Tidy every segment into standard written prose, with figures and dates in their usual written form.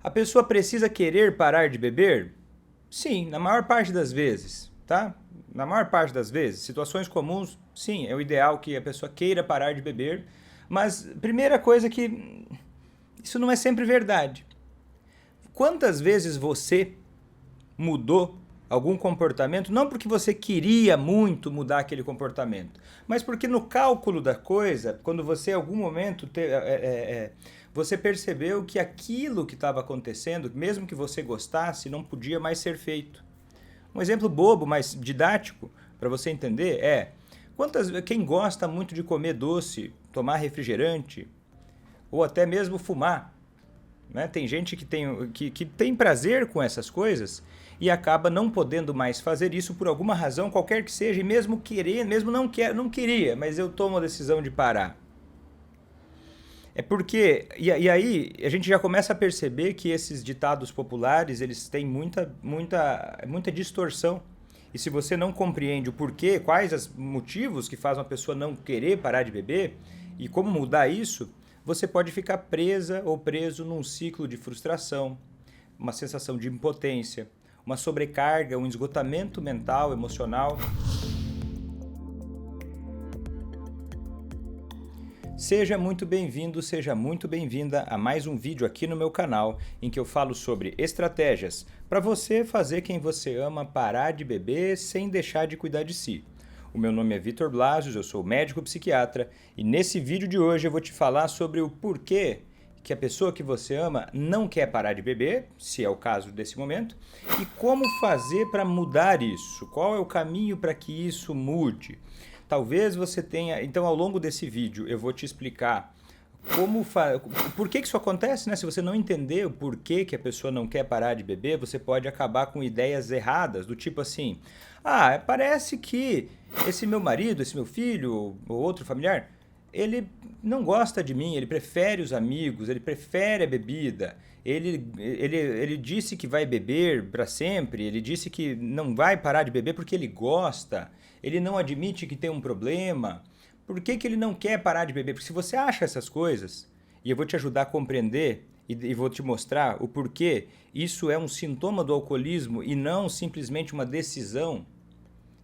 A pessoa precisa querer parar de beber? Sim, na maior parte das vezes, tá? Na maior parte das vezes, situações comuns, sim, é o ideal que a pessoa queira parar de beber, mas primeira coisa que isso não é sempre verdade. Quantas vezes você mudou algum comportamento, não porque você queria muito mudar aquele comportamento, mas porque no cálculo da coisa, quando você em algum momento você percebeu que aquilo que estava acontecendo, mesmo que você gostasse, não podia mais ser feito. Um exemplo bobo, mas didático, para você entender, quem gosta muito de comer doce, tomar refrigerante, ou até mesmo fumar, né? Tem gente que tem prazer com essas coisas e acaba não podendo mais fazer isso por alguma razão, qualquer que seja, e mesmo querer, mesmo não queria, mas eu tomo a decisão de parar. É porque, e aí a gente já começa a perceber que esses ditados populares, eles têm muita distorção. E se você não compreende o porquê, quais os motivos que fazem uma pessoa não querer parar de beber e como mudar isso, você pode ficar presa ou preso num ciclo de frustração, uma sensação de impotência, uma sobrecarga, um esgotamento mental, emocional. Seja muito bem-vindo, seja muito bem-vinda a mais um vídeo aqui no meu canal em que eu falo sobre estratégias para você fazer quem você ama parar de beber sem deixar de cuidar de si. O meu nome é Vitor Blasius, eu sou médico psiquiatra e nesse vídeo de hoje eu vou te falar sobre o porquê que a pessoa que você ama não quer parar de beber, se é o caso desse momento, e como fazer para mudar isso, qual é o caminho para que isso mude. Talvez você tenha... Então, ao longo desse vídeo, eu vou te explicar por que isso acontece, né? Se você não entender o porquê que a pessoa não quer parar de beber, você pode acabar com ideias erradas, do tipo assim, parece que esse meu marido, esse meu filho ou outro familiar, ele não gosta de mim, ele prefere os amigos, ele prefere a bebida, ele disse que vai beber para sempre, ele disse que não vai parar de beber porque ele gosta, ele não admite que tem um problema. Por que ele não quer parar de beber? Porque se você acha essas coisas, e eu vou te ajudar a compreender e vou te mostrar o porquê, isso é um sintoma do alcoolismo e não simplesmente uma decisão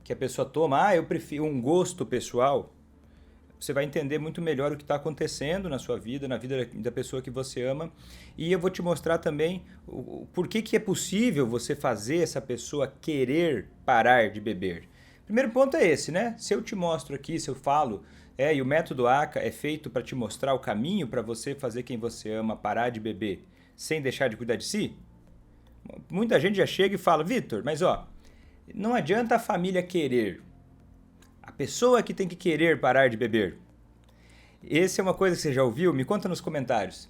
que a pessoa toma, eu prefiro um gosto pessoal. Você vai entender muito melhor o que está acontecendo na sua vida, na vida da pessoa que você ama. E eu vou te mostrar também o porquê que é possível você fazer essa pessoa querer parar de beber. Primeiro ponto é esse, né? Se eu te mostro aqui, se eu falo, e o método ACA é feito para te mostrar o caminho para você fazer quem você ama parar de beber sem deixar de cuidar de si. Muita gente já chega e fala, Vitor, mas não adianta a família querer. A pessoa que tem que querer parar de beber. Essa é uma coisa que você já ouviu? Me conta nos comentários.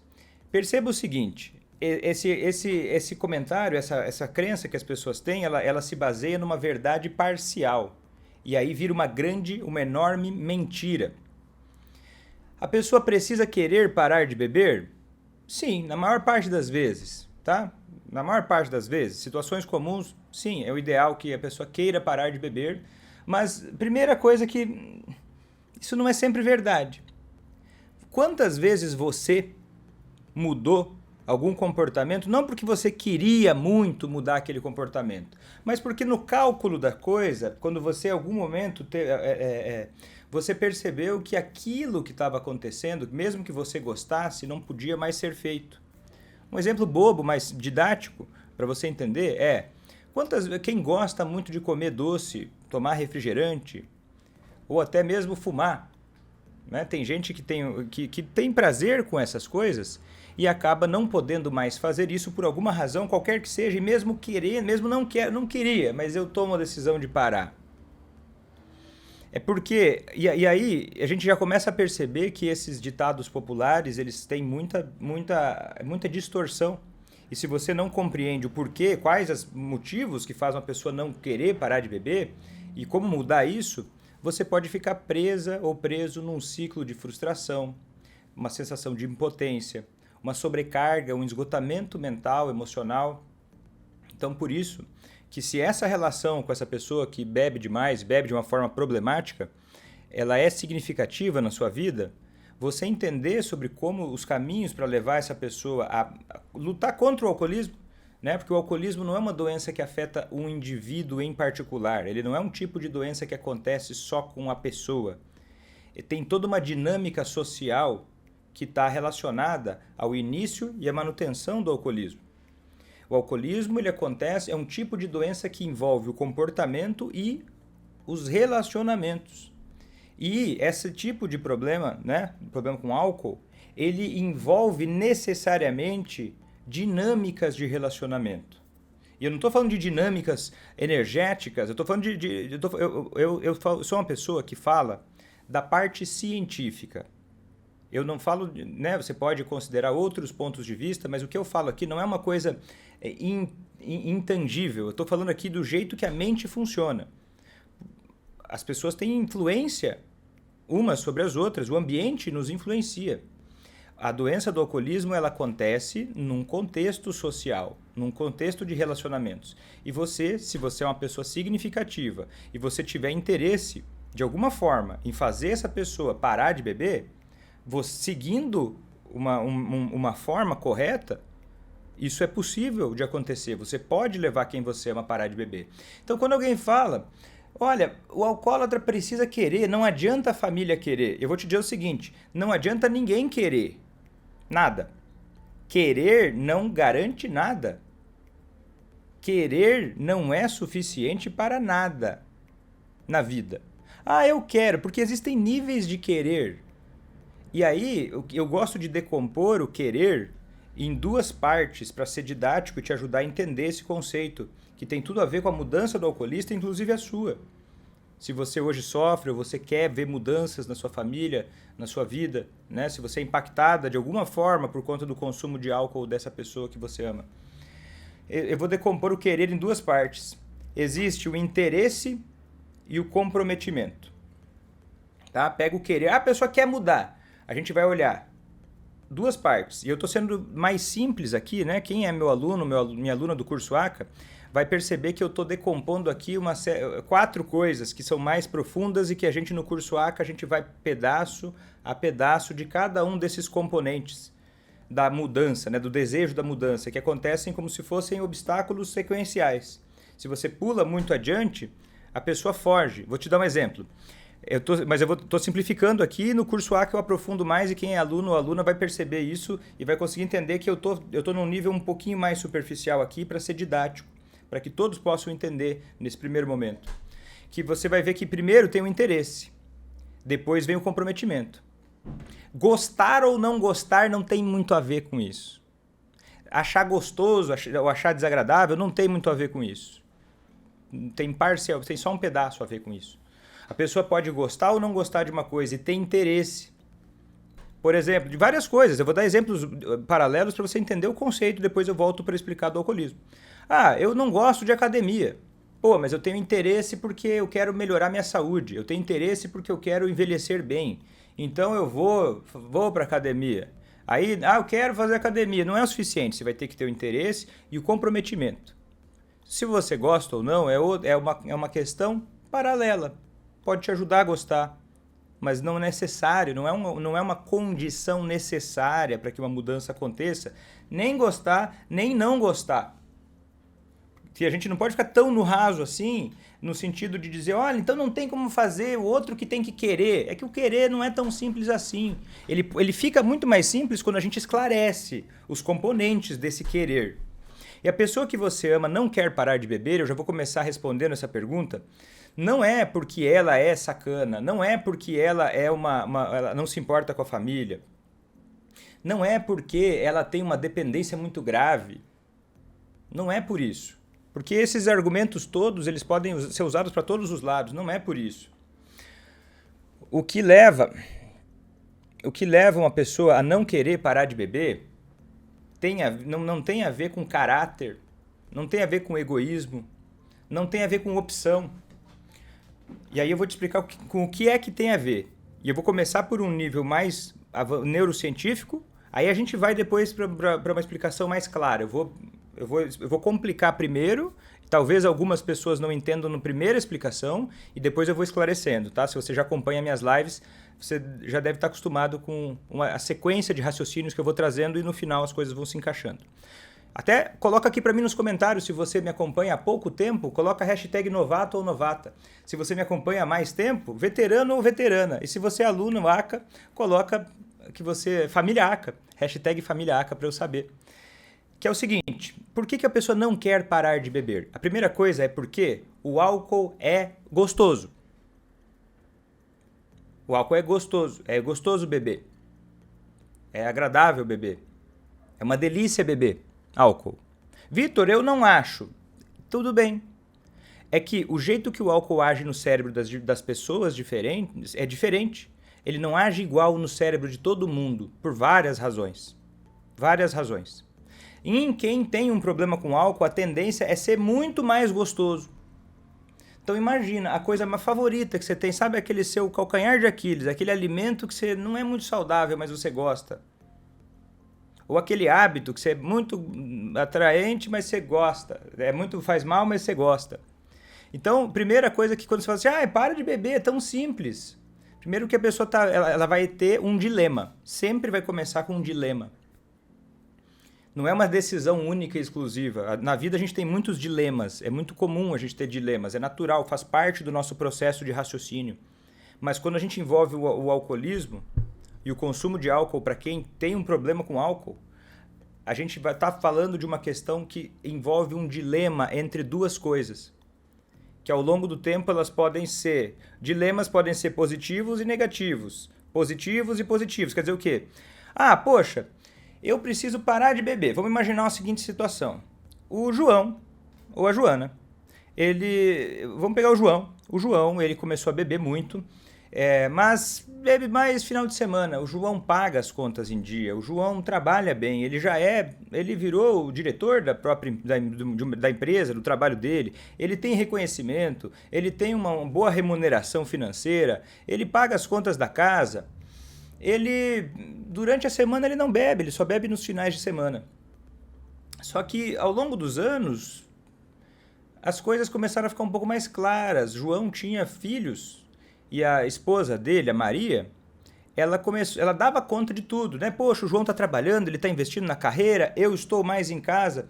Perceba o seguinte, esse comentário, essa crença que as pessoas têm, ela se baseia numa verdade parcial. E aí vira uma enorme mentira. A pessoa precisa querer parar de beber? Sim, na maior parte das vezes, tá? Na maior parte das vezes, situações comuns, sim, é o ideal que a pessoa queira parar de beber, mas primeira coisa que isso não é sempre verdade. Quantas vezes você mudou algum comportamento, não porque você queria muito mudar aquele comportamento, mas porque no cálculo da coisa, quando você em algum momento você percebeu que aquilo que estava acontecendo, mesmo que você gostasse, não podia mais ser feito. Um exemplo bobo, mas didático, para você entender, quem gosta muito de comer doce, tomar refrigerante, ou até mesmo fumar, né? Tem gente que tem prazer com essas coisas e acaba não podendo mais fazer isso por alguma razão, qualquer que seja, e mesmo querer, mesmo não queria, mas eu tomo a decisão de parar. É porque, e aí a gente já começa a perceber que esses ditados populares, eles têm muita distorção. E se você não compreende o porquê, quais os motivos que fazem uma pessoa não querer parar de beber e como mudar isso, você pode ficar presa ou preso num ciclo de frustração, uma sensação de impotência, uma sobrecarga, um esgotamento mental, emocional. Então, por isso que se essa relação com essa pessoa que bebe demais, bebe de uma forma problemática, ela é significativa na sua vida, você entender sobre como os caminhos para levar essa pessoa a lutar contra o alcoolismo, né? Porque o alcoolismo não é uma doença que afeta um indivíduo em particular, ele não é um tipo de doença que acontece só com a pessoa. Tem toda uma dinâmica social que está relacionada ao início e à manutenção do alcoolismo. O alcoolismo, ele acontece, é um tipo de doença que envolve o comportamento e os relacionamentos. E esse tipo de problema, né, problema com álcool, ele envolve necessariamente dinâmicas de relacionamento. E eu não estou falando de dinâmicas energéticas, eu estou falando eu sou uma pessoa que fala da parte científica. Eu não falo, né, você pode considerar outros pontos de vista, mas o que eu falo aqui não é uma coisa intangível. Eu estou falando aqui do jeito que a mente funciona. As pessoas têm influência umas sobre as outras, o ambiente nos influencia. A doença do alcoolismo, ela acontece num contexto social, num contexto de relacionamentos. E você, se você é uma pessoa significativa e você tiver interesse, de alguma forma, em fazer essa pessoa parar de beber, você, seguindo uma forma correta, isso é possível de acontecer. Você pode levar quem você ama a parar de beber. Então, quando alguém fala, olha, o alcoólatra precisa querer, não adianta a família querer. Eu vou te dizer o seguinte, não adianta ninguém querer. Nada. Querer não garante nada. Querer não é suficiente para nada na vida. Ah, eu quero, porque existem níveis de querer. E aí, eu gosto de decompor o querer em duas partes para ser didático e te ajudar a entender esse conceito, que tem tudo a ver com a mudança do alcoolista, inclusive a sua. Se você hoje sofre ou você quer ver mudanças na sua família, na sua vida, né? Se você é impactada de alguma forma por conta do consumo de álcool dessa pessoa que você ama. Eu vou decompor o querer em duas partes. Existe o interesse e o comprometimento. Tá? Pega o querer. Ah, a pessoa quer mudar. A gente vai olhar duas partes. E eu estou sendo mais simples aqui, né? Quem é meu aluno, minha aluna do curso ACA, vai perceber que eu estou decompondo aqui 4 coisas que são mais profundas e que a gente no curso ACA a gente vai pedaço a pedaço de cada um desses componentes da mudança, né? Do desejo da mudança, que acontecem como se fossem obstáculos sequenciais. Se você pula muito adiante, a pessoa foge. Vou te dar um exemplo. Mas eu estou simplificando aqui, no curso A que eu aprofundo mais e quem é aluno ou aluna vai perceber isso e vai conseguir entender que eu tô num nível um pouquinho mais superficial aqui para ser didático, para que todos possam entender nesse primeiro momento. Que você vai ver que primeiro tem o interesse, depois vem o comprometimento. Gostar ou não gostar não tem muito a ver com isso. Achar gostoso ou achar desagradável não tem muito a ver com isso. Tem só um pedaço a ver com isso. A pessoa pode gostar ou não gostar de uma coisa e ter interesse. Por exemplo, de várias coisas. Eu vou dar exemplos paralelos para você entender o conceito, depois eu volto para explicar do alcoolismo. Ah, eu não gosto de academia. Pô, mas eu tenho interesse porque eu quero melhorar minha saúde. Eu tenho interesse porque eu quero envelhecer bem. Então eu vou para academia. Aí, eu quero fazer academia. Não é o suficiente. Você vai ter que ter o interesse e o comprometimento. Se você gosta ou não, é uma questão paralela. Pode te ajudar a gostar, mas não é necessário, não é uma condição necessária para que uma mudança aconteça, nem gostar, nem não gostar. Que a gente não pode ficar tão no raso assim, no sentido de dizer, olha, então não tem como fazer, o outro que tem que querer. É que o querer não é tão simples assim. Ele fica muito mais simples quando a gente esclarece os componentes desse querer. E a pessoa que você ama não quer parar de beber, eu já vou começar respondendo essa pergunta, não é porque ela é sacana, não é porque ela ela não se importa com a família, não é porque ela tem uma dependência muito grave, não é por isso. Porque esses argumentos todos, eles podem ser usados para todos os lados, não é por isso. O que leva uma pessoa a não querer parar de beber não tem a ver com caráter, não tem a ver com egoísmo, não tem a ver com opção. E aí eu vou te explicar com o que é que tem a ver. E eu vou começar por um nível mais neurocientífico, aí a gente vai depois para uma explicação mais clara. Eu vou Eu vou complicar primeiro, talvez algumas pessoas não entendam na primeira explicação, e depois eu vou esclarecendo, tá? Se você já acompanha minhas lives, você já deve estar acostumado com a sequência de raciocínios que eu vou trazendo e no final as coisas vão se encaixando. Até coloca aqui para mim nos comentários se você me acompanha há pouco tempo, coloca a hashtag novato ou novata. Se você me acompanha há mais tempo, veterano ou veterana. E se você é aluno ACA, coloca que você é família ACA, hashtag família ACA para eu saber. Que é o seguinte, por que a pessoa não quer parar de beber? A primeira coisa é porque o álcool é gostoso. O álcool é gostoso beber. É agradável beber. É uma delícia beber álcool. Vitor, eu não acho. Tudo bem. É que o jeito que o álcool age no cérebro das pessoas diferentes é diferente. Ele não age igual no cérebro de todo mundo, por várias razões. Várias razões. E em quem tem um problema com álcool, a tendência é ser muito mais gostoso. Então imagina, a coisa mais favorita que você tem, sabe aquele seu calcanhar de Aquiles, aquele alimento que você não é muito saudável, mas você gosta. Ou aquele hábito que você é muito atraente, mas você gosta. Faz mal, mas você gosta. Então, primeira coisa que quando você fala assim, para de beber, é tão simples. Primeiro que a pessoa ela vai ter um dilema. Sempre vai começar com um dilema. Não é uma decisão única e exclusiva. Na vida a gente tem muitos dilemas. É muito comum a gente ter dilemas. É natural, faz parte do nosso processo de raciocínio. Mas quando a gente envolve o alcoolismo e o consumo de álcool para quem tem um problema com álcool, a gente vai estar falando de uma questão que envolve um dilema entre duas coisas. Que ao longo do tempo dilemas podem ser positivos e negativos. Positivos e positivos. Quer dizer o quê? Poxa, eu preciso parar de beber. Vamos imaginar a seguinte situação. O João, ou a Joana, vamos pegar o João. O João, ele começou a beber muito, mas bebe mais final de semana. O João paga as contas em dia. O João trabalha bem. Ele virou o diretor da empresa, do trabalho dele. Ele tem reconhecimento. Ele tem uma boa remuneração financeira. Ele paga as contas da casa. Durante a semana ele não bebe, ele só bebe nos finais de semana. Só que ao longo dos anos, as coisas começaram a ficar um pouco mais claras. João tinha filhos e a esposa dele, a Maria, ela dava conta de tudo, né? Poxa, o João está trabalhando, ele está investindo na carreira, eu estou mais em casa.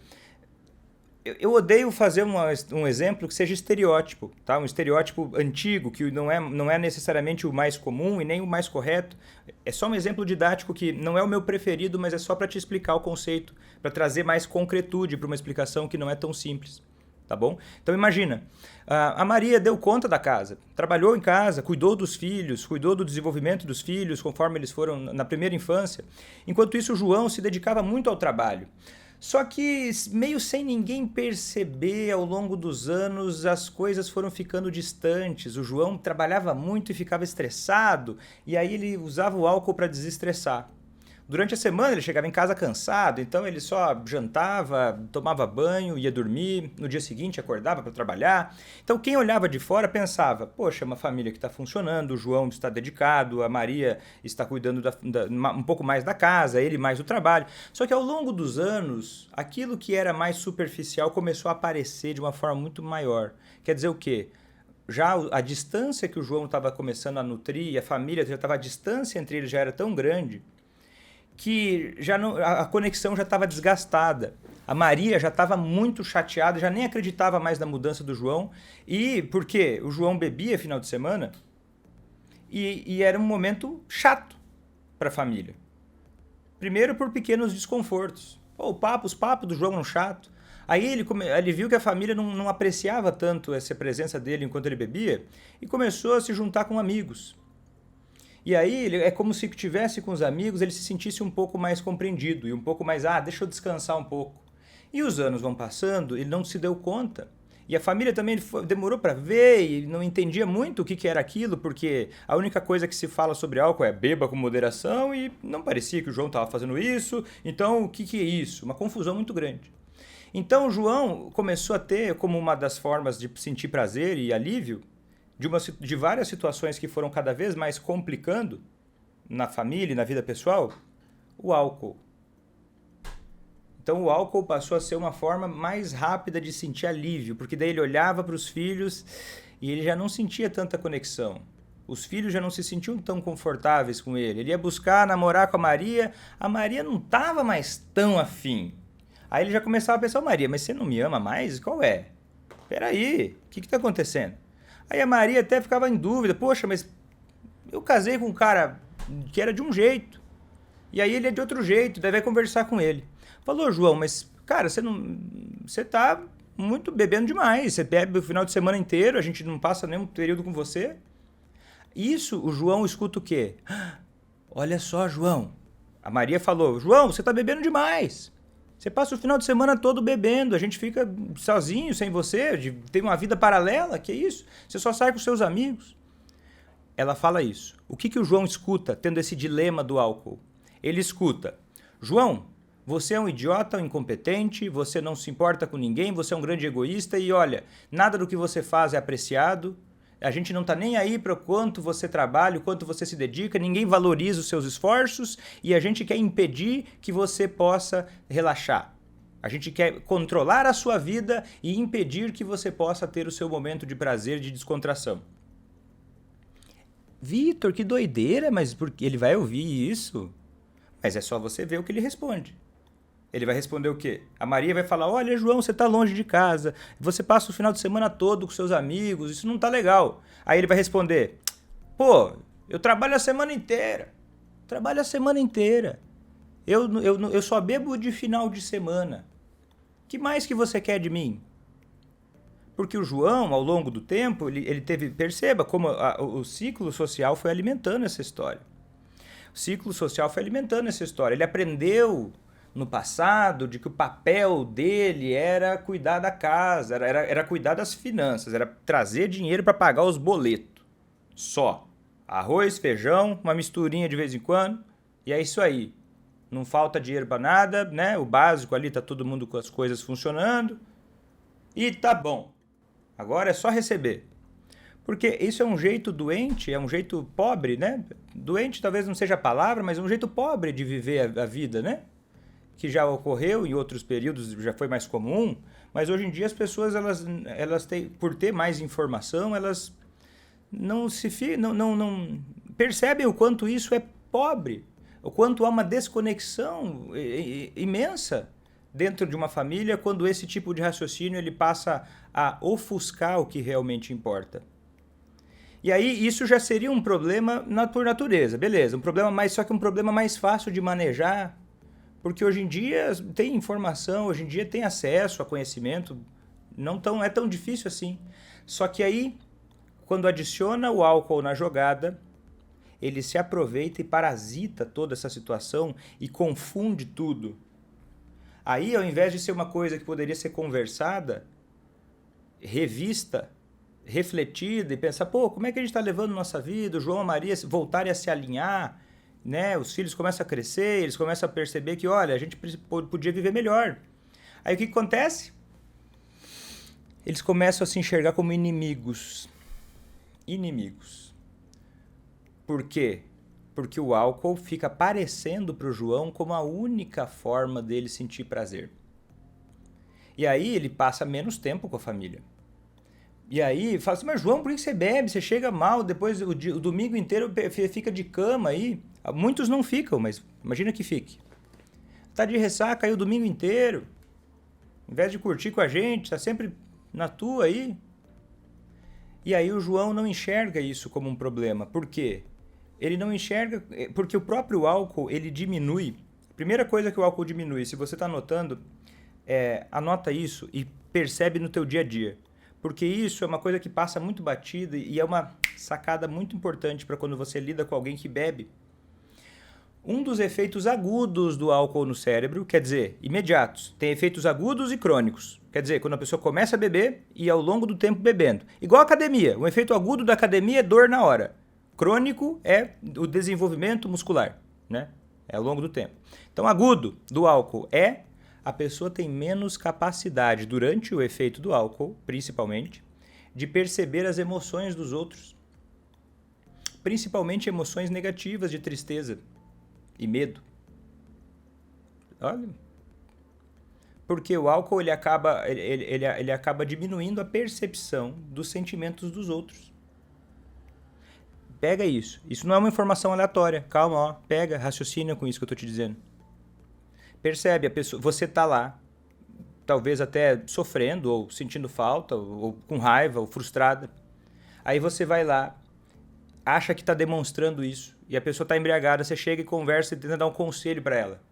Eu odeio fazer um exemplo que seja estereótipo, tá? Um estereótipo antigo, que não é necessariamente o mais comum e nem o mais correto. É só um exemplo didático que não é o meu preferido, mas é só para te explicar o conceito, para trazer mais concretude para uma explicação que não é tão simples, tá bom? Então imagina, a Maria deu conta da casa, trabalhou em casa, cuidou dos filhos, cuidou do desenvolvimento dos filhos conforme eles foram na primeira infância. Enquanto isso, o João se dedicava muito ao trabalho. Só que, meio sem ninguém perceber, ao longo dos anos, as coisas foram ficando distantes. O João trabalhava muito e ficava estressado, e aí ele usava o álcool para desestressar. Durante a semana ele chegava em casa cansado, então ele só jantava, tomava banho, ia dormir, no dia seguinte acordava para trabalhar. Então quem olhava de fora pensava, poxa, é uma família que está funcionando, o João está dedicado, a Maria está cuidando um pouco mais da casa, ele mais do trabalho. Só que ao longo dos anos, aquilo que era mais superficial começou a aparecer de uma forma muito maior. Quer dizer o quê? Já a distância que o João estava começando a nutrir, a família, a distância entre eles já era tão grande que a conexão já estava desgastada. A Maria já estava muito chateada, já nem acreditava mais na mudança do João. E por quê? O João bebia final de semana e era um momento chato para a família. Primeiro por pequenos desconfortos. Os papos do João eram chato. Aí ele viu que a família não apreciava tanto essa presença dele enquanto ele bebia e começou a se juntar com amigos. E aí é como se estivesse com os amigos, ele se sentisse um pouco mais compreendido e um pouco mais, deixa eu descansar um pouco. E os anos vão passando, ele não se deu conta. E a família também demorou para ver e não entendia muito o que era aquilo, porque a única coisa que se fala sobre álcool é beba com moderação e não parecia que o João estava fazendo isso, então o que é isso? Uma confusão muito grande. Então o João começou a ter como uma das formas de sentir prazer e alívio de várias situações que foram cada vez mais complicando na família e na vida pessoal, o álcool. Então o álcool passou a ser uma forma mais rápida de sentir alívio, porque daí ele olhava para os filhos e ele já não sentia tanta conexão. Os filhos já não se sentiam tão confortáveis com ele. Ele ia buscar namorar com a Maria não estava mais tão afim. Aí ele já começava a pensar, Maria, mas você não me ama mais? Qual é? Peraí, o que está acontecendo? Aí a Maria até ficava em dúvida, poxa, mas eu casei com um cara que era de um jeito, e aí ele é de outro jeito, daí vai conversar com ele. Falou, João, mas cara, você tá muito bebendo demais, você bebe o final de semana inteiro, a gente não passa nenhum período com você. Isso, o João escuta o quê? Olha só, João. A Maria falou, João, você tá bebendo demais. Você passa o final de semana todo bebendo, a gente fica sozinho, sem você, tem uma vida paralela, que isso? Você só sai com seus amigos. Ela fala isso. O que o João escuta, tendo esse dilema do álcool? Ele escuta, João, você é um idiota, um incompetente, você não se importa com ninguém, você é um grande egoísta e olha, nada do que você faz é apreciado, a gente não está nem aí para o quanto você trabalha, o quanto você se dedica, ninguém valoriza os seus esforços e a gente quer impedir que você possa relaxar. A gente quer controlar a sua vida e impedir que você possa ter o seu momento de prazer, de descontração. Vitor, que doideira, mas porque ele vai ouvir isso? Mas é só você ver o que ele responde. Ele vai responder o quê? A Maria vai falar, olha, João, você está longe de casa, você passa o final de semana todo com seus amigos, isso não tá legal. Aí ele vai responder, pô, eu trabalho a semana inteira. Trabalho a semana inteira. Eu só bebo de final de semana. Que mais que você quer de mim? Porque o João, ao longo do tempo, ele teve, perceba como o ciclo social foi alimentando essa história. O ciclo social foi alimentando essa história. Ele aprendeu no passado de que o papel dele era cuidar da casa, era cuidar das finanças, era trazer dinheiro para pagar os boletos. Só. Arroz, feijão, uma misturinha de vez em quando, e é isso aí. Não falta dinheiro para nada, né? O básico ali, tá todo mundo com as coisas funcionando. E tá bom. Agora é só receber. Porque isso é um jeito doente, é um jeito pobre, né? Doente talvez não seja a palavra, mas é um jeito pobre de viver a vida, né? Que já ocorreu em outros períodos, já foi mais comum, mas hoje em dia as pessoas, elas têm, por ter mais informação, elas não percebem o quanto isso é pobre, o quanto há uma desconexão imensa dentro de uma família quando esse tipo de raciocínio ele passa a ofuscar o que realmente importa. E aí isso já seria um problema por natureza, beleza, só que um problema mais fácil de manejar, porque hoje em dia tem informação, hoje em dia tem acesso a conhecimento, não é tão difícil assim. Só que aí, quando adiciona o álcool na jogada, ele se aproveita e parasita toda essa situação e confunde tudo. Aí, ao invés de ser uma coisa que poderia ser conversada, revista, refletida e pensar, pô, como é que a gente está levando nossa vida, o João e a Maria voltarem a se alinhar, né? Os filhos começam a crescer, eles começam a perceber que, olha, a gente podia viver melhor. Aí o que acontece? Eles começam a se enxergar como inimigos. Inimigos. Por quê? Porque o álcool fica aparecendo para o João como a única forma dele sentir prazer. E aí ele passa menos tempo com a família. E aí fala assim, mas João, por que você bebe? Você chega mal, depois o domingo inteiro fica de cama aí. Muitos não ficam, mas imagina que fique. Tá de ressaca aí o domingo inteiro. Em vez de curtir com a gente, tá sempre na tua aí. E aí o João não enxerga isso como um problema. Por quê? Ele não enxerga... Porque o próprio álcool, ele diminui. Primeira coisa que o álcool diminui, se você tá anotando, anota isso e percebe no teu dia a dia. Porque isso é uma coisa que passa muito batida e é uma sacada muito importante para quando você lida com alguém que bebe. Um dos efeitos agudos do álcool no cérebro, quer dizer, imediatos, tem efeitos agudos e crônicos. Quer dizer, quando a pessoa começa a beber e ao longo do tempo bebendo. Igual a academia, o efeito agudo da academia é dor na hora. Crônico é o desenvolvimento muscular, né? É ao longo do tempo. Então, agudo do álcool é a pessoa tem menos capacidade, durante o efeito do álcool, principalmente, de perceber as emoções dos outros. Principalmente emoções negativas de tristeza e medo. Olha, Porque o álcool ele acaba diminuindo a percepção dos sentimentos dos outros. Pega isso. Isso não é uma informação aleatória. Calma, ó. Pega, raciocina com isso que eu tô te dizendo. Percebe, a pessoa, você tá lá, talvez até sofrendo, ou sentindo falta, ou com raiva, ou frustrada. Aí você vai lá, acha que está demonstrando isso, e a pessoa está embriagada, você chega e conversa e tenta dar um conselho para ela.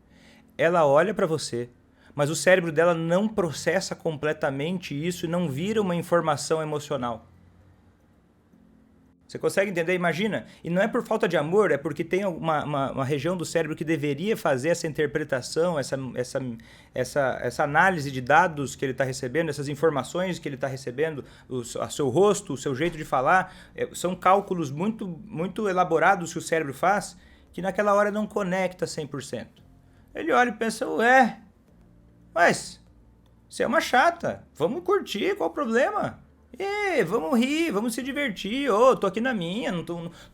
Ela olha para você, mas o cérebro dela não processa completamente isso e não vira uma informação emocional. Você consegue entender? Imagina. E não é por falta de amor, é porque tem uma região do cérebro que deveria fazer essa interpretação, essa análise de dados que ele está recebendo, essas informações que ele está recebendo, o seu rosto, o seu jeito de falar. São cálculos muito, muito elaborados que o cérebro faz, que naquela hora não conecta 100%. Ele olha e pensa, mas você é uma chata, vamos curtir, qual o problema? Vamos rir, vamos se divertir, tô aqui na minha,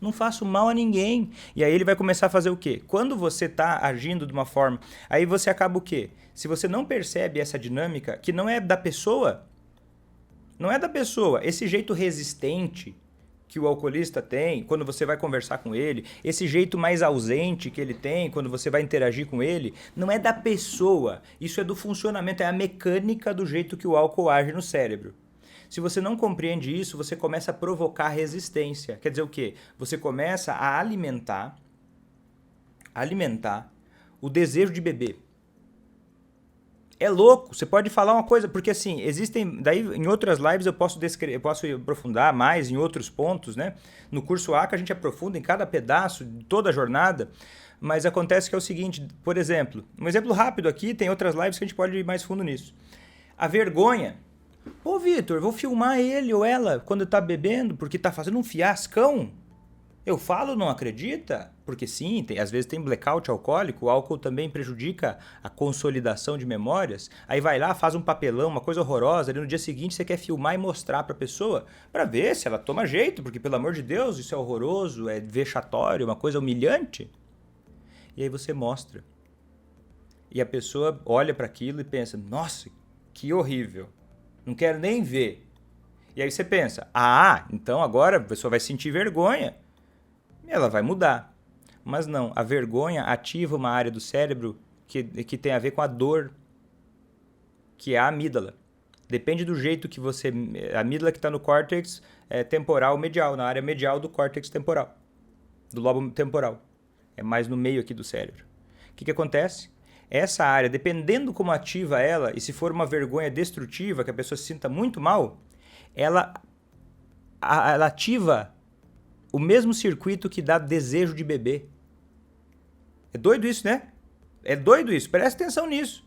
não faço mal a ninguém. E aí ele vai começar a fazer o quê? Quando você está agindo de uma forma, aí você acaba o quê? Se você não percebe essa dinâmica, que não é da pessoa, esse jeito resistente que o alcoolista tem quando você vai conversar com ele, esse jeito mais ausente que ele tem quando você vai interagir com ele, não é da pessoa, isso é do funcionamento, é a mecânica do jeito que o álcool age no cérebro. Se você não compreende isso, você começa a provocar resistência. Quer dizer o quê? Você começa a alimentar o desejo de beber. É louco, você pode falar uma coisa, porque assim, existem, daí em outras lives eu posso aprofundar mais em outros pontos, né? No curso A que a gente aprofunda em cada pedaço, de toda a jornada, mas acontece que é o seguinte, por exemplo, um exemplo rápido aqui, tem outras lives que a gente pode ir mais fundo nisso. A vergonha. Pô, Vitor, vou filmar ele ou ela quando tá bebendo porque tá fazendo um fiascão. Eu falo, não acredita? Porque sim, às vezes tem blackout alcoólico, o álcool também prejudica a consolidação de memórias. Aí vai lá, faz um papelão, uma coisa horrorosa, ali no dia seguinte você quer filmar e mostrar pra pessoa pra ver se ela toma jeito, porque pelo amor de Deus, isso é horroroso, é vexatório, uma coisa humilhante. E aí você mostra. E a pessoa olha pra aquilo e pensa, nossa, que horrível. Não quero nem ver. E aí você pensa, então agora a pessoa vai sentir vergonha. Ela vai mudar. Mas não, a vergonha ativa uma área do cérebro que tem a ver com a dor, que é a amígdala. Depende do jeito que você... A amígdala que está no córtex temporal medial, na área medial do córtex temporal, do lobo temporal. É mais no meio aqui do cérebro. O que acontece? Essa área, dependendo como ativa ela, e se for uma vergonha destrutiva, que a pessoa se sinta muito mal, ela ativa o mesmo circuito que dá desejo de beber. É doido isso, né? É doido isso, presta atenção nisso.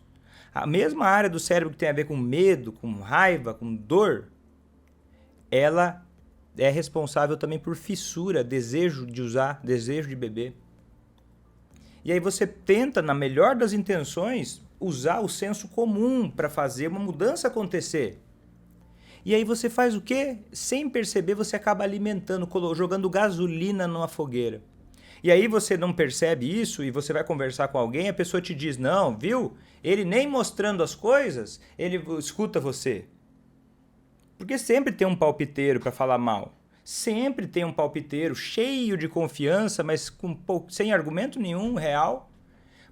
A mesma área do cérebro que tem a ver com medo, com raiva, com dor, ela é responsável também por fissura, desejo de usar, desejo de beber. E aí você tenta, na melhor das intenções, usar o senso comum para fazer uma mudança acontecer. E aí você faz o quê? Sem perceber, você acaba alimentando, jogando gasolina numa fogueira. E aí você não percebe isso e você vai conversar com alguém, a pessoa te diz, não, viu? Ele nem mostrando as coisas, ele escuta você. Porque sempre tem um palpiteiro para falar mal. Sempre tem um palpiteiro cheio de confiança, mas sem argumento nenhum real,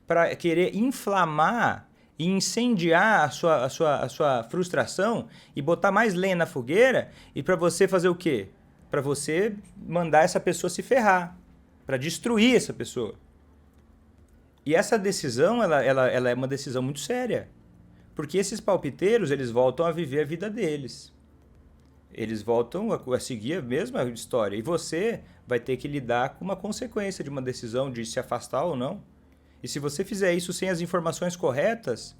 para querer inflamar e incendiar a sua frustração e botar mais lenha na fogueira e para você fazer o quê? Para você mandar essa pessoa se ferrar, para destruir essa pessoa. E essa decisão, ela é uma decisão muito séria, porque esses palpiteiros, eles voltam a viver a vida deles. Eles voltam a seguir a mesma história. E você vai ter que lidar com uma consequência de uma decisão de se afastar ou não. E se você fizer isso sem as informações corretas,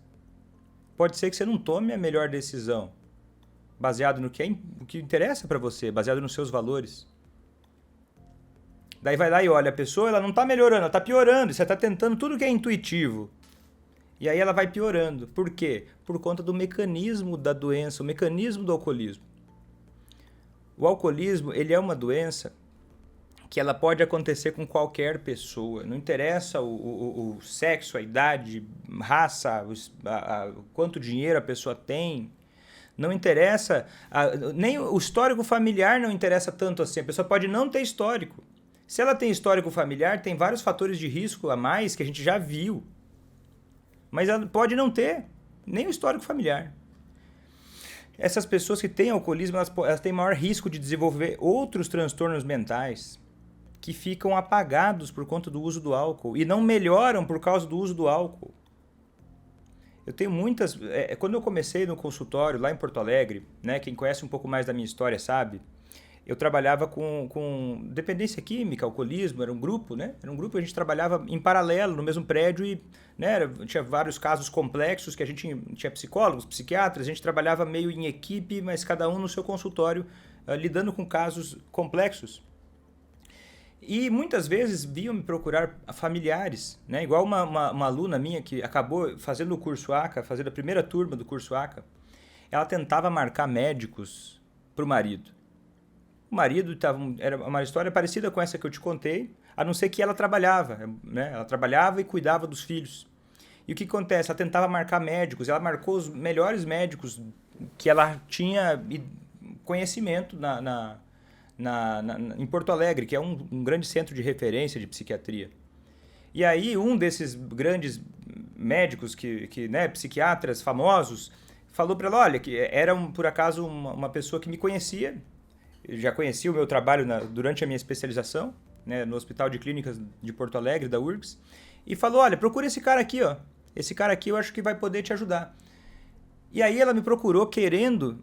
pode ser que você não tome a melhor decisão, baseado no que interessa para você, baseado nos seus valores. Daí vai lá e olha, a pessoa ela não está melhorando, ela está piorando. Você está tentando tudo que é intuitivo. E aí ela vai piorando. Por quê? Por conta do mecanismo da doença, o mecanismo do alcoolismo. O alcoolismo, ele é uma doença que ela pode acontecer com qualquer pessoa. Não interessa o sexo, a idade, raça, quanto dinheiro a pessoa tem. Não interessa, nem o histórico familiar não interessa tanto assim. A pessoa pode não ter histórico. Se ela tem histórico familiar, tem vários fatores de risco a mais que a gente já viu. Mas ela pode não ter nem o histórico familiar. Essas pessoas que têm alcoolismo, elas têm maior risco de desenvolver outros transtornos mentais que ficam apagados por conta do uso do álcool e não melhoram por causa do uso do álcool. Eu tenho muitas... quando eu comecei no consultório lá em Porto Alegre, né, quem conhece um pouco mais da minha história sabe, eu trabalhava com dependência química, alcoolismo, era um grupo, né? Era um grupo, a gente trabalhava em paralelo no mesmo prédio e, né, tinha vários casos complexos que a gente tinha psicólogos, psiquiatras, a gente trabalhava meio em equipe, mas cada um no seu consultório, lidando com casos complexos. E muitas vezes vinham me procurar familiares, né? Igual uma aluna minha que acabou fazendo o curso ACA, fazendo a primeira turma do curso ACA, ela tentava marcar médicos para o marido. O marido era uma história parecida com essa que eu te contei, a não ser que ela trabalhava, né? Ela trabalhava e cuidava dos filhos. E o que acontece? Ela tentava marcar médicos, ela marcou os melhores médicos que ela tinha conhecimento em Porto Alegre, que é um grande centro de referência de psiquiatria. E aí um desses grandes médicos, né, psiquiatras famosos, falou para ela, olha, que era por acaso uma pessoa que me conhecia, já conhecia o meu trabalho durante a minha especialização, né, no Hospital de Clínicas de Porto Alegre, da URGS, e falou, olha, procura esse cara aqui, ó. Esse cara aqui eu acho que vai poder te ajudar. E aí ela me procurou querendo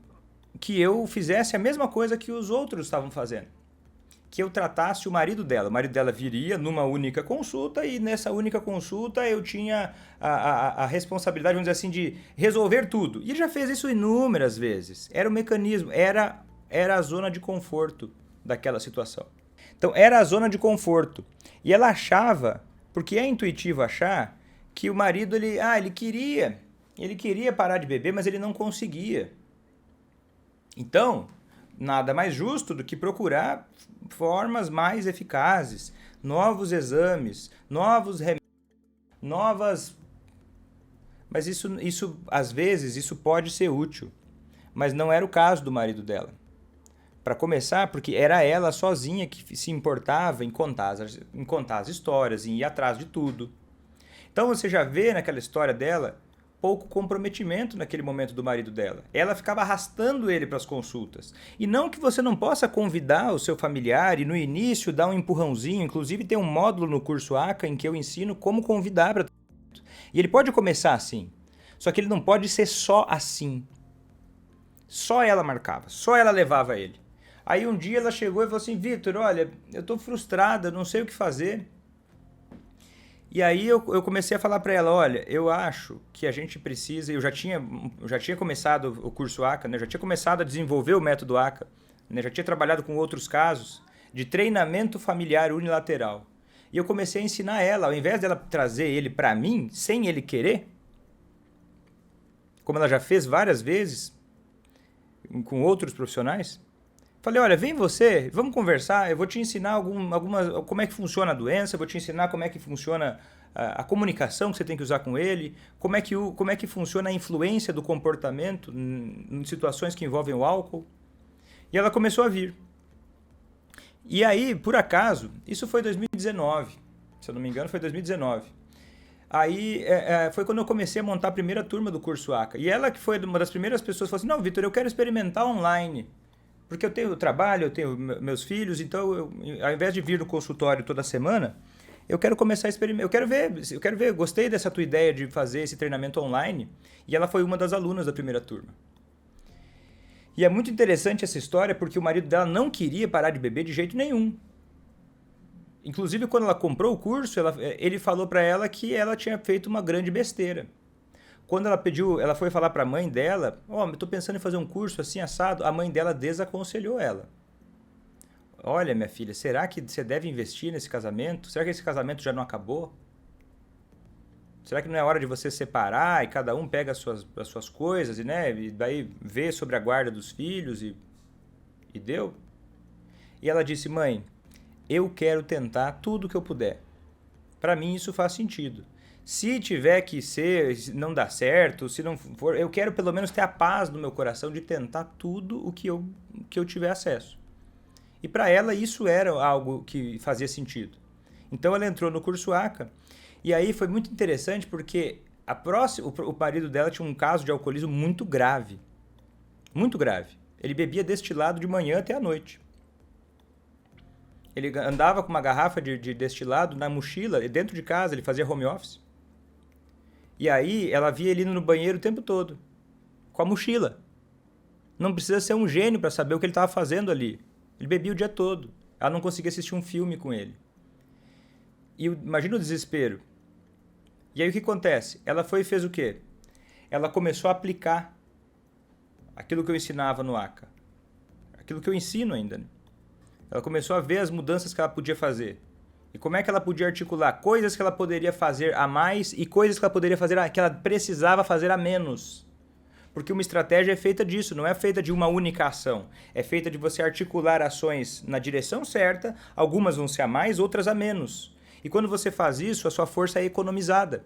que eu fizesse a mesma coisa que os outros estavam fazendo. Que eu tratasse o marido dela. O marido dela viria numa única consulta e nessa única consulta eu tinha a responsabilidade, vamos dizer assim, de resolver tudo. E ele já fez isso inúmeras vezes. Era o mecanismo, era a zona de conforto daquela situação. Então, era a zona de conforto. E ela achava, porque é intuitivo achar, que o marido, ele queria parar de beber, mas ele não conseguia. Então, nada mais justo do que procurar formas mais eficazes, novos exames, novos remédios, novas... Mas isso, às vezes, isso pode ser útil. Mas não era o caso do marido dela. Para começar, porque era ela sozinha que se importava em contar as histórias, em ir atrás de tudo. Então você já vê naquela história dela pouco comprometimento naquele momento do marido dela. Ela ficava arrastando ele para as consultas. E não que você não possa convidar o seu familiar e no início dar um empurrãozinho, inclusive tem um módulo no curso ACA em que eu ensino como convidar para... E ele pode começar assim, só que ele não pode ser só assim. Só ela marcava, só ela levava ele. Aí um dia ela chegou e falou assim, Vitor, olha, eu estou frustrada, não sei o que fazer. E aí eu comecei a falar para ela, olha, eu acho que a gente precisa, eu já tinha começado o curso ACA, né? Já tinha começado a desenvolver o método ACA, né? Já tinha trabalhado com outros casos de treinamento familiar unilateral. E eu comecei a ensinar ela, ao invés dela trazer ele para mim, sem ele querer, como ela já fez várias vezes com outros profissionais, falei, olha, vem você, vamos conversar, eu vou te ensinar como é que funciona a doença, eu vou te ensinar como é que funciona a comunicação que você tem que usar com ele, como é que funciona a influência do comportamento em situações que envolvem o álcool. E ela começou a vir. E aí, por acaso, isso foi 2019, se eu não me engano foi 2019. Aí foi quando eu comecei a montar a primeira turma do curso ACA. E ela que foi uma das primeiras pessoas que falou assim, não, Vitor, eu quero experimentar online. Porque eu tenho trabalho, eu tenho meus filhos, então ao invés de vir no consultório toda semana, eu quero começar a experimentar, eu quero ver, gostei dessa tua ideia de fazer esse treinamento online, e ela foi uma das alunas da primeira turma. E é muito interessante essa história porque o marido dela não queria parar de beber de jeito nenhum. Inclusive, quando ela comprou o curso, ele falou para ela que ela tinha feito uma grande besteira. Quando ela foi falar para a mãe dela, eu estou pensando em fazer um curso assim, assado, a mãe dela desaconselhou ela. Olha, minha filha, será que você deve investir nesse casamento? Será que esse casamento já não acabou? Será que não é hora de você separar e cada um pega as suas coisas e daí vê sobre a guarda dos filhos e deu? E ela disse, mãe, eu quero tentar tudo que eu puder. Para mim isso faz sentido. Se tiver que ser, se não dá certo, se não for, eu quero pelo menos ter a paz no meu coração de tentar tudo o que eu tiver acesso. E para ela isso era algo que fazia sentido. Então ela entrou no curso ACA e aí foi muito interessante porque o marido dela tinha um caso de alcoolismo muito grave. Muito grave. Ele bebia destilado de manhã até a noite. Ele andava com uma garrafa de destilado na mochila, dentro de casa, ele fazia home office. E aí ela via ele indo no banheiro o tempo todo, com a mochila. Não precisa ser um gênio para saber o que ele estava fazendo ali. Ele bebia o dia todo. Ela não conseguia assistir um filme com ele. E imagina o desespero. E aí o que acontece? Ela foi e fez o quê? Ela começou a aplicar aquilo que eu ensinava no ACA. Aquilo que eu ensino ainda, né? Ela começou a ver as mudanças que ela podia fazer. E como é que ela podia articular coisas que ela poderia fazer a mais e coisas que ela poderia fazer que ela precisava fazer a menos. Porque uma estratégia é feita disso, não é feita de uma única ação. É feita de você articular ações na direção certa, algumas vão ser a mais, outras a menos. E quando você faz isso, a sua força é economizada.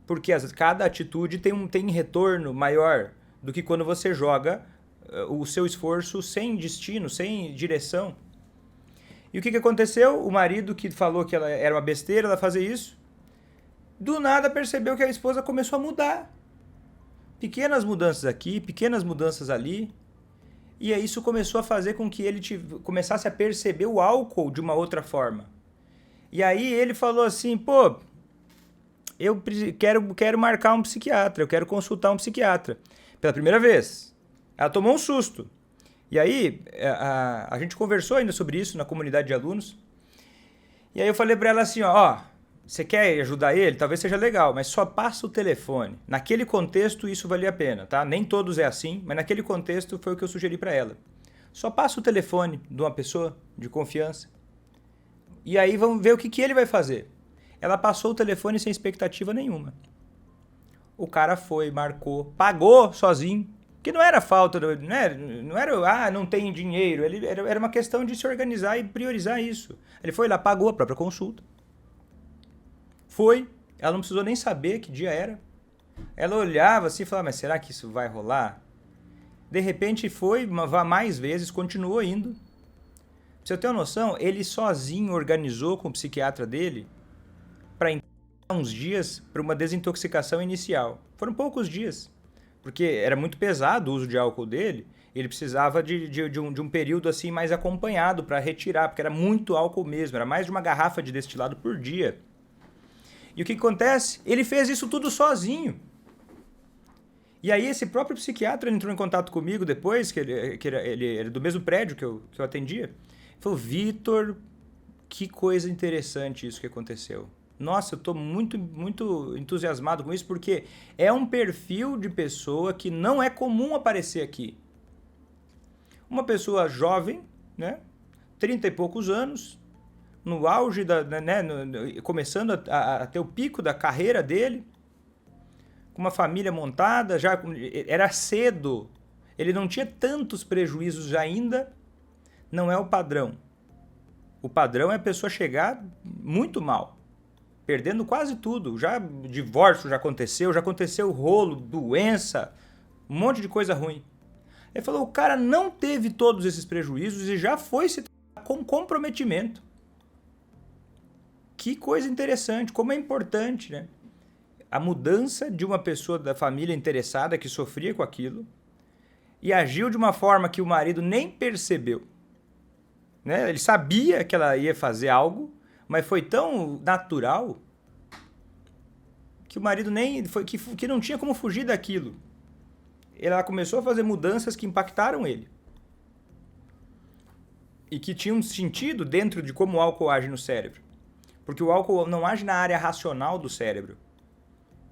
Porque cada atitude tem retorno maior do que quando você joga o seu esforço sem destino, sem direção. E o que aconteceu? O marido que falou que ela era uma besteira ela fazer isso, do nada percebeu que a esposa começou a mudar. Pequenas mudanças aqui, pequenas mudanças ali. E aí isso começou a fazer com que ele começasse a perceber o álcool de uma outra forma. E aí ele falou assim, pô, eu quero marcar um psiquiatra, eu quero consultar um psiquiatra. Pela primeira vez. Ela tomou um susto. E aí a gente conversou ainda sobre isso na comunidade de alunos. E aí eu falei pra ela assim, ó, você quer ajudar ele? Talvez seja legal, mas só passa o telefone. Naquele contexto isso valia a pena, tá? Nem todos é assim, mas naquele contexto foi o que eu sugeri pra ela. Só passa o telefone de uma pessoa de confiança. E aí vamos ver o que ele vai fazer. Ela passou o telefone sem expectativa nenhuma. O cara foi, marcou, pagou sozinho. Que não era falta, não era, não tem dinheiro. Era uma questão de se organizar e priorizar isso. Ele foi lá, pagou a própria consulta. Foi, ela não precisou nem saber que dia era. Ela olhava assim e falava, mas será que isso vai rolar? De repente foi, mais vezes, continuou indo. Pra você ter uma noção, ele sozinho organizou com o psiquiatra dele para uns dias para uma desintoxicação inicial. Foram poucos dias, porque era muito pesado o uso de álcool dele, ele precisava de um período assim mais acompanhado para retirar, porque era muito álcool mesmo, era mais de uma garrafa de destilado por dia. E o que acontece? Ele fez isso tudo sozinho. E aí esse próprio psiquiatra entrou em contato comigo depois, que ele era do mesmo prédio que eu atendia. Ele falou, Vitor, que coisa interessante isso que aconteceu. Nossa, eu estou muito, muito entusiasmado com isso, porque é um perfil de pessoa que não é comum aparecer aqui. Uma pessoa jovem, né, 30 e poucos anos, no auge, começando a ter o pico da carreira dele, com uma família montada, já era cedo, ele não tinha tantos prejuízos ainda, não é o padrão. O padrão é a pessoa chegar muito mal, perdendo quase tudo, já divórcio já aconteceu rolo, doença, um monte de coisa ruim. Ele falou, o cara não teve todos esses prejuízos e já foi se tratar com comprometimento. Que coisa interessante, como é importante, né? A mudança de uma pessoa da família interessada que sofria com aquilo e agiu de uma forma que o marido nem percebeu. Né? Ele sabia que ela ia fazer algo, mas foi tão natural que o marido nem que não tinha como fugir daquilo. Ela começou a fazer mudanças que impactaram ele e que tinham sentido dentro de como o álcool age no cérebro. Porque o álcool não age na área racional do cérebro.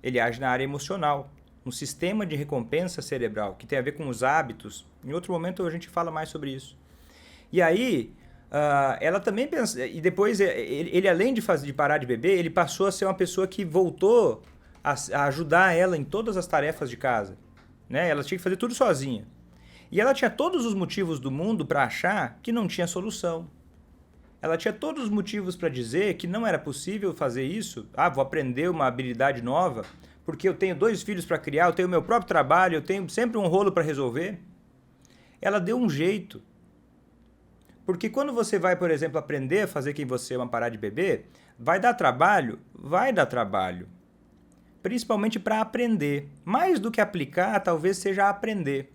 Ele age na área emocional, no sistema de recompensa cerebral, que tem a ver com os hábitos. Em outro momento a gente fala mais sobre isso. E aí, ela também pensa... E depois, ele além de parar de beber, ele passou a ser uma pessoa que voltou a ajudar ela em todas as tarefas de casa. Né? Ela tinha que fazer tudo sozinha. E ela tinha todos os motivos do mundo para achar que não tinha solução. Ela tinha todos os motivos para dizer que não era possível fazer isso. Ah, vou aprender uma habilidade nova, porque eu tenho 2 filhos para criar, eu tenho meu próprio trabalho, eu tenho sempre um rolo para resolver. Ela deu um jeito. Porque quando você vai, por exemplo, aprender a fazer quem você ama parar de beber, vai dar trabalho? Vai dar trabalho. Principalmente para aprender. Mais do que aplicar, talvez seja aprender.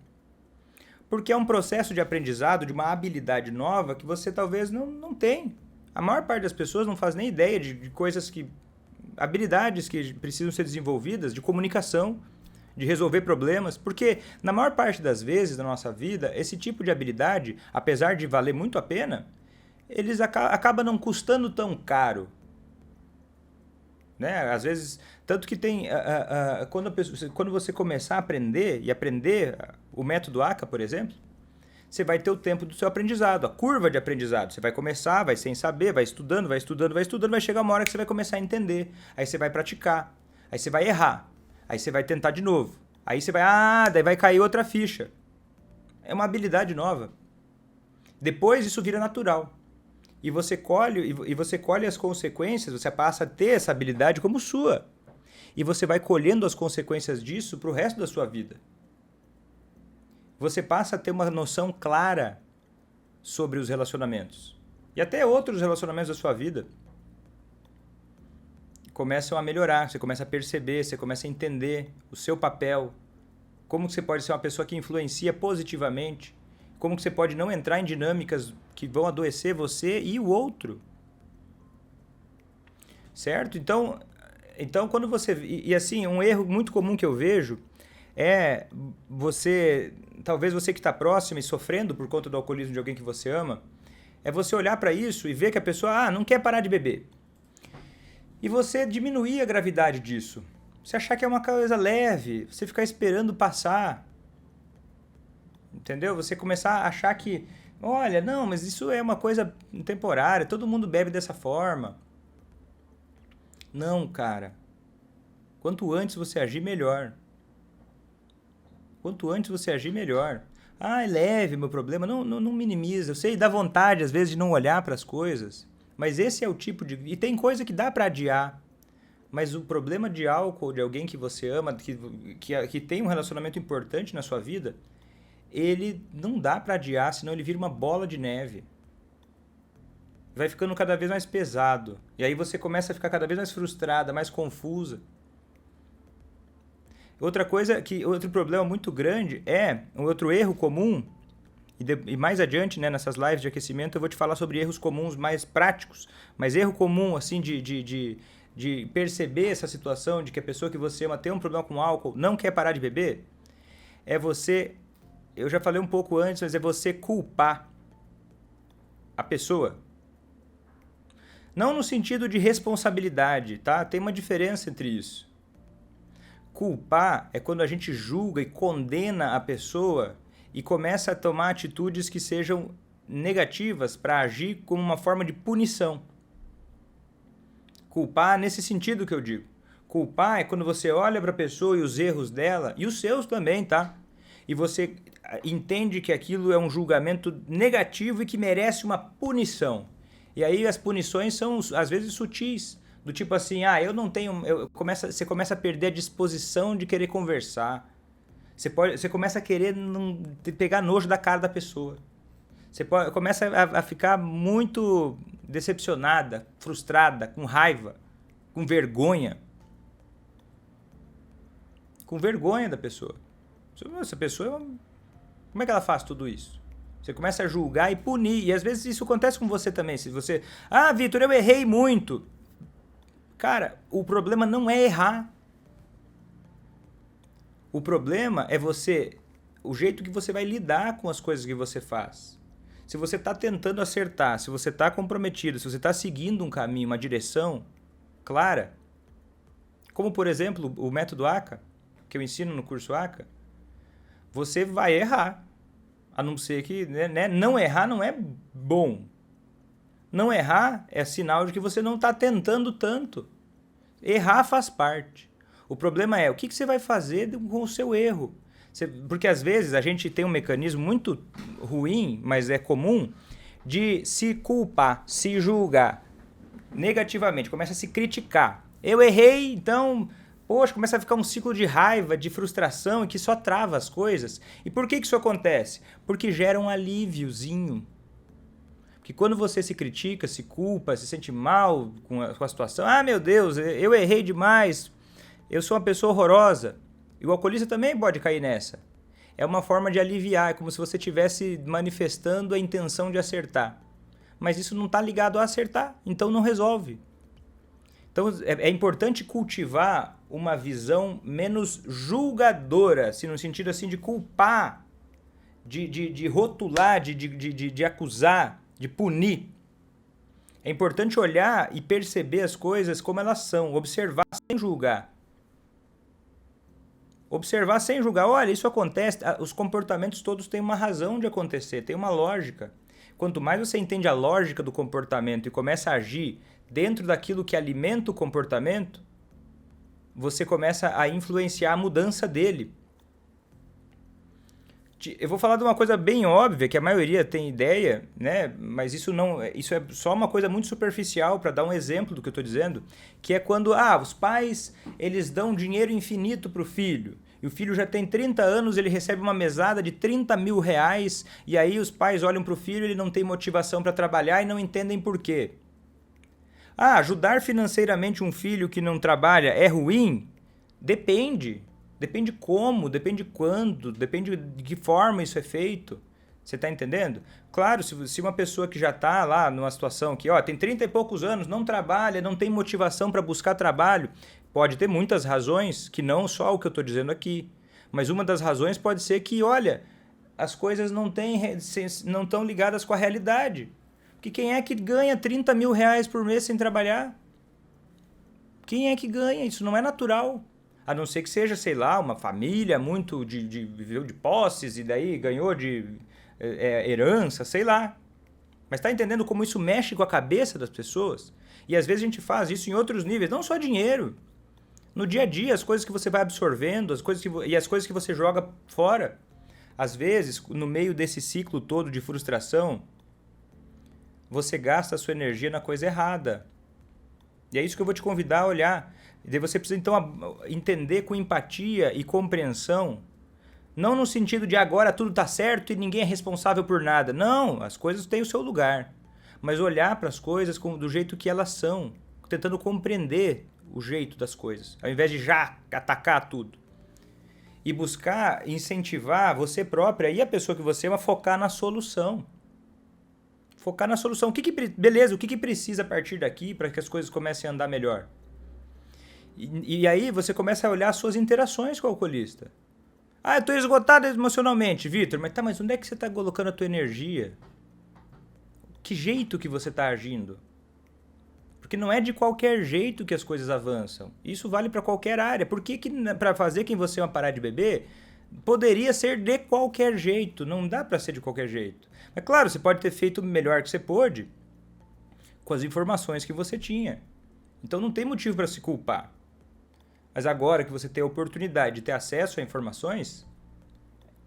Porque é um processo de aprendizado, de uma habilidade nova que você talvez não tem. A maior parte das pessoas não faz nem ideia de coisas que... habilidades que precisam ser desenvolvidas, de comunicação, de resolver problemas. Porque na maior parte das vezes da nossa vida, esse tipo de habilidade, apesar de valer muito a pena, eles acaba não custando tão caro. Né? Às vezes, tanto que tem... quando você começar a aprender, e aprender o método ACA, por exemplo, você vai ter o tempo do seu aprendizado, a curva de aprendizado. Você vai começar, vai sem saber, vai estudando, vai estudando, vai estudando, vai chegar uma hora que você vai começar a entender. Aí você vai praticar, aí você vai errar, aí você vai tentar de novo. Aí você vai, daí vai cair outra ficha. É uma habilidade nova. Depois isso vira natural. E você colhe as consequências, você passa a ter essa habilidade como sua. E você vai colhendo as consequências disso para o resto da sua vida. Você passa a ter uma noção clara sobre os relacionamentos. E até outros relacionamentos da sua vida começam a melhorar, você começa a perceber, você começa a entender o seu papel, como você pode ser uma pessoa que influencia positivamente, como que você pode não entrar em dinâmicas que vão adoecer você e o outro. Certo? Então quando você... E assim, um erro muito comum que eu vejo é você... Talvez você que está próximo e sofrendo por conta do alcoolismo de alguém que você ama, é você olhar para isso e ver que a pessoa não quer parar de beber. E você diminuir a gravidade disso. Você achar que é uma coisa leve, você ficar esperando passar. Entendeu? Você começar a achar que, olha, não, mas isso é uma coisa temporária, todo mundo bebe dessa forma. Não, cara. Quanto antes você agir, melhor. Quanto antes você agir, melhor. É leve meu problema, não minimiza. Eu sei, dá vontade às vezes de não olhar para as coisas, mas esse é o tipo de... E tem coisa que dá para adiar. Mas o problema de álcool, de alguém que você ama, que tem um relacionamento importante na sua vida, ele não dá para adiar, senão ele vira uma bola de neve. Vai ficando cada vez mais pesado. E aí você começa a ficar cada vez mais frustrada, mais confusa. Outro problema muito grande outro erro comum, e mais adiante, né, nessas lives de aquecimento, eu vou te falar sobre erros comuns mais práticos, mas erro comum, assim, de perceber essa situação de que a pessoa que você ama tem um problema com álcool, não quer parar de beber, é você... Eu já falei um pouco antes, mas é você culpar a pessoa. Não no sentido de responsabilidade, tá? Tem uma diferença entre isso. Culpar é quando a gente julga e condena a pessoa e começa a tomar atitudes que sejam negativas para agir como uma forma de punição. Culpar nesse sentido que eu digo. Culpar é quando você olha para a pessoa e os erros dela, e os seus também, tá? E você entende que aquilo é um julgamento negativo e que merece uma punição. E aí as punições são, às vezes, sutis. Do tipo assim, eu não tenho... Você começa a perder a disposição de querer conversar. Você começa a querer pegar nojo da cara da pessoa. Você começa a ficar muito decepcionada, frustrada, com raiva, com vergonha. Com vergonha da pessoa. Essa pessoa... Como é que ela faz tudo isso? Você começa a julgar e punir. E às vezes isso acontece com você também. Se você... Vitor, eu errei muito. Cara, o problema não é errar. O problema é o jeito que você vai lidar com as coisas que você faz. Se você está tentando acertar, se você está comprometido, se você está seguindo um caminho, uma direção clara, como por exemplo o método ACA, que eu ensino no curso ACA, você vai errar. A não ser que... né, não errar não é bom. Não errar é sinal de que você não está tentando tanto. Errar faz parte. O problema é o que você vai fazer com o seu erro. Porque às vezes a gente tem um mecanismo muito ruim, mas é comum, de se culpar, se julgar negativamente, começa a se criticar. Eu errei, então, poxa, começa a ficar um ciclo de raiva, de frustração e que só trava as coisas. E por que isso acontece? Porque gera um alíviozinho. Porque quando você se critica, se culpa, se sente mal com a situação, ah, meu Deus, eu errei demais, eu sou uma pessoa horrorosa. E o alcoolista também pode cair nessa. É uma forma de aliviar, é como se você estivesse manifestando a intenção de acertar. Mas isso não está ligado a acertar, então não resolve. Então é importante cultivar uma visão menos julgadora, assim, no sentido assim de culpar, de rotular, de acusar, de punir. É importante olhar e perceber as coisas como elas são, observar sem julgar. Observar sem julgar, olha, isso acontece, os comportamentos todos têm uma razão de acontecer, tem uma lógica. Quanto mais você entende a lógica do comportamento e começa a agir dentro daquilo que alimenta o comportamento, você começa a influenciar a mudança dele. Eu vou falar de uma coisa bem óbvia, que a maioria tem ideia, né? Mas isso é só uma coisa muito superficial para dar um exemplo do que eu estou dizendo, que é quando os pais eles dão dinheiro infinito para o filho. E o filho já tem 30 anos, ele recebe uma mesada de 30 mil reais, e aí os pais olham para o filho, ele não tem motivação para trabalhar e não entendem por quê. Ajudar financeiramente um filho que não trabalha é ruim? Depende. Depende como, depende quando, depende de que forma isso é feito. Você está entendendo? Claro, se uma pessoa que já está lá numa situação que tem 30 e poucos anos, não trabalha, não tem motivação para buscar trabalho, pode ter muitas razões, que não só o que eu estou dizendo aqui. Mas uma das razões pode ser que, olha, as coisas não estão ligadas com a realidade. Porque quem é que ganha 30 mil reais por mês sem trabalhar? Quem é que ganha? Isso não é natural. A não ser que seja, sei lá, uma família muito viveu de posses e daí ganhou de herança, sei lá. Mas está entendendo como isso mexe com a cabeça das pessoas? E às vezes a gente faz isso em outros níveis, não só dinheiro. No dia a dia, as coisas que você vai absorvendo, as coisas que você joga fora. Às vezes, no meio desse ciclo todo de frustração, você gasta a sua energia na coisa errada. E é isso que eu vou te convidar a olhar. E daí você precisa então entender com empatia e compreensão, não no sentido de agora tudo está certo e ninguém é responsável por nada. Não, as coisas têm o seu lugar. Mas olhar para as coisas do jeito que elas são, tentando compreender o jeito das coisas, ao invés de já atacar tudo. E buscar incentivar você própria e a pessoa que você ama a focar na solução. Focar na solução. Beleza, o que precisa a partir daqui para que as coisas comecem a andar melhor? E aí você começa a olhar as suas interações com o alcoolista. Eu estou esgotado emocionalmente, Vitor. Mas onde é que você está colocando a tua energia? Que jeito que você está agindo? Porque não é de qualquer jeito que as coisas avançam. Isso vale para qualquer área. Por que para fazer quem você ama parar de beber, poderia ser de qualquer jeito? Não dá para ser de qualquer jeito. Mas claro, você pode ter feito o melhor que você pôde com as informações que você tinha. Então não tem motivo para se culpar. Mas agora que você tem a oportunidade de ter acesso a informações,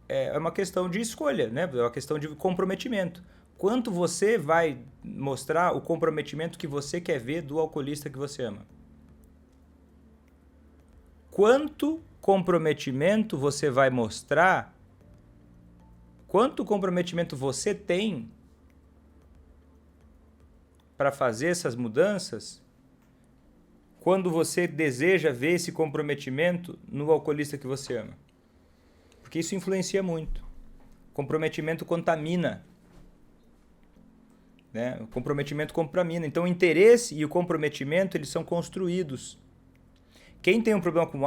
é uma questão de escolha, né? É uma questão de comprometimento. Quanto você vai mostrar o comprometimento que você quer ver do alcoolista que você ama? Quanto comprometimento você vai mostrar? Quanto comprometimento você tem para fazer essas mudanças? Quando você deseja ver esse comprometimento no alcoolista que você ama. Porque isso influencia muito. Comprometimento contamina. Né? O comprometimento contamina. Então o interesse e o comprometimento eles são construídos. Quem tem um problema com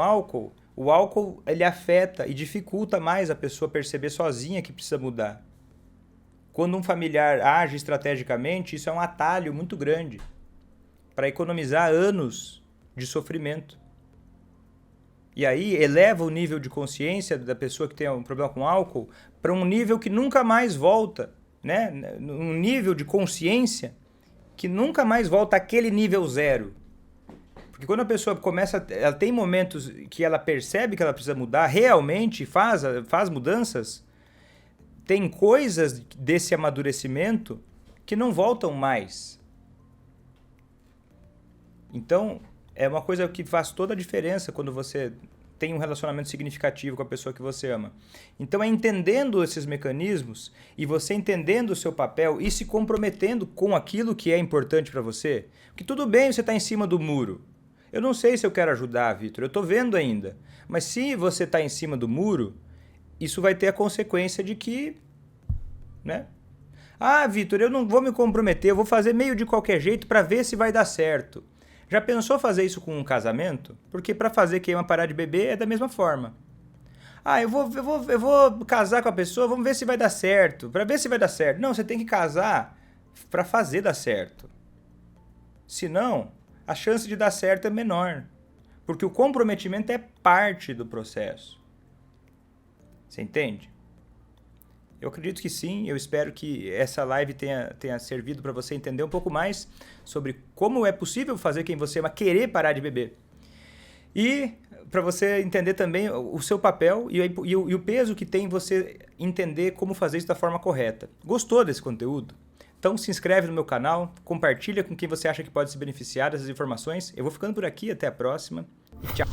o álcool ele afeta e dificulta mais a pessoa perceber sozinha que precisa mudar. Quando um familiar age estrategicamente, isso é um atalho muito grande para economizar anos de sofrimento. E aí eleva o nível de consciência da pessoa que tem um problema com álcool para um nível que nunca mais volta, né? Um nível de consciência que nunca mais volta àquele nível zero. Porque quando a pessoa ela tem momentos que ela percebe que ela precisa mudar, realmente faz mudanças, tem coisas desse amadurecimento que não voltam mais. Então, é uma coisa que faz toda a diferença quando você tem um relacionamento significativo com a pessoa que você ama. Então, é entendendo esses mecanismos e você entendendo o seu papel e se comprometendo com aquilo que é importante para você. Porque tudo bem você estar em cima do muro. Eu não sei se eu quero ajudar, Vitor, eu estou vendo ainda. Mas se você está em cima do muro, isso vai ter a consequência de que, né? Ah, Vitor, eu não vou me comprometer, eu vou fazer meio de qualquer jeito para ver se vai dar certo. Já pensou fazer isso com um casamento? Porque para fazer quem ama parar de beber é da mesma forma. Ah, eu vou casar com a pessoa, vamos ver se vai dar certo. Para ver se vai dar certo. Não, você tem que casar para fazer dar certo. Senão, a chance de dar certo é menor. Porque o comprometimento é parte do processo. Você entende? Eu acredito que sim, eu espero que essa live tenha servido para você entender um pouco mais sobre como é possível fazer quem você ama querer parar de beber. E para você entender também o seu papel e o peso que tem você entender como fazer isso da forma correta. Gostou desse conteúdo? Então se inscreve no meu canal, compartilha com quem você acha que pode se beneficiar dessas informações. Eu vou ficando por aqui, até a próxima e tchau!